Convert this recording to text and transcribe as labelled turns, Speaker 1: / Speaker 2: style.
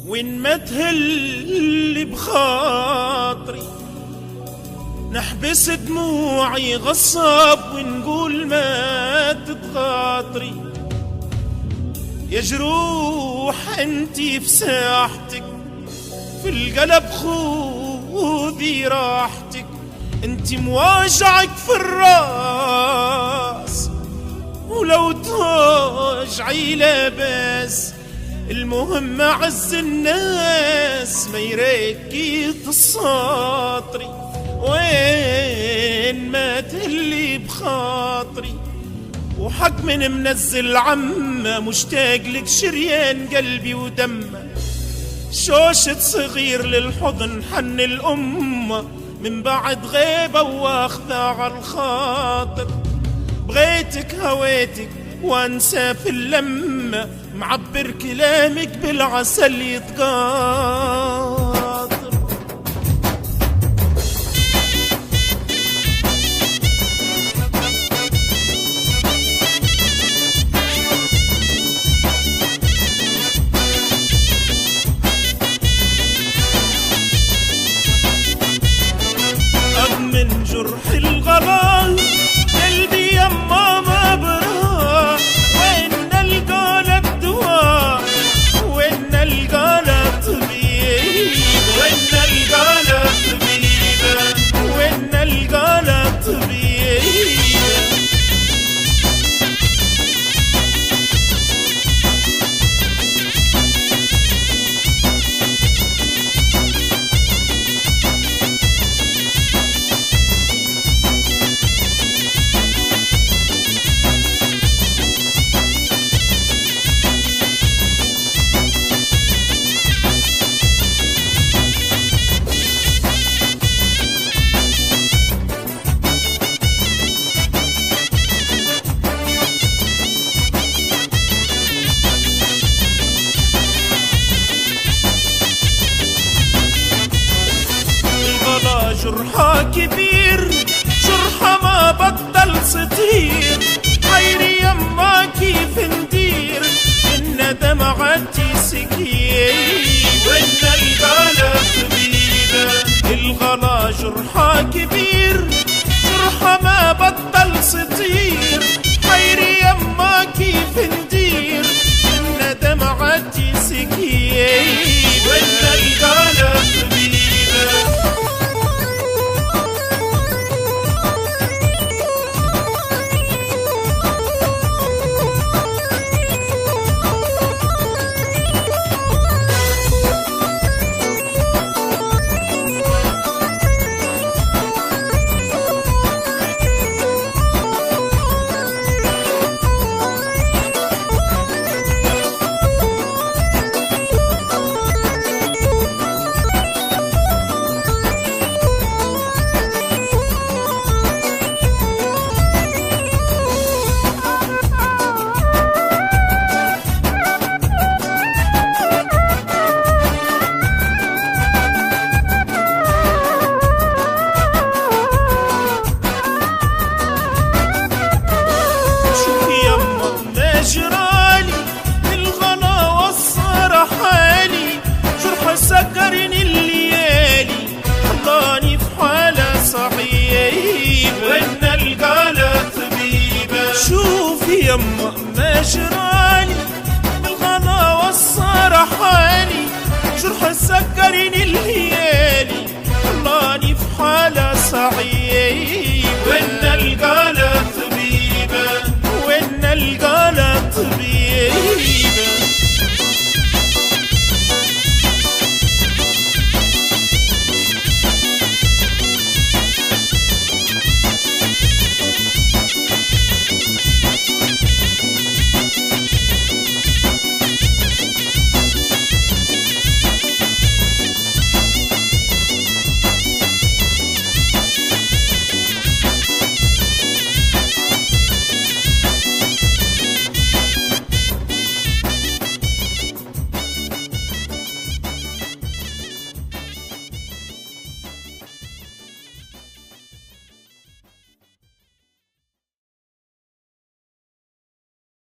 Speaker 1: وين ما تهل بخاطري نحبس دموعي غصب ونقول ما تتخاطري. يا جروح انتي في ساحتك، في القلب خذي راحتك. انتي مواجعك في الراس ولو توجعي لاباس. المهم عز الناس ما يريكي تساطري، وين ما تهلي بخاطري. وحق من منزل عمه مشتاق لك شريان قلبي ودمه. شوشة صغير للحضن حن الأمة من بعد غيبة واخذة عالخاطر. بغيتك هويتك وانسى في اللمة، معبر كلامك بالعسل يتقاطر. من جرح الغلا قلبي يما ما برا. وين نلقى لك دواء، وين نلقى لك طبيب، وين نلقى لك طبيب، وين نلقى لك طبيب. جرحها كبير، جرحها ما بطل سطير. حيري يما كيف ندير، الندم عدي سكير. وين نلقى لك طبيبة، الغلا جرحها كبير، جرحها ما بطل سطير. حيري يما كيف ندير، الندم عدي سكير. وين نلقى لك طبيبة. سكرني الليالي خلاني في حالة صعيب. وين نلقى لك طبيبة. شوفي يما ما جرالي بالغلا والصار حالي. جرح سكرني الليالي خلاني في حالة صعيب. وين نلقى لك طبيبة، وين نلقى لك طبيبة.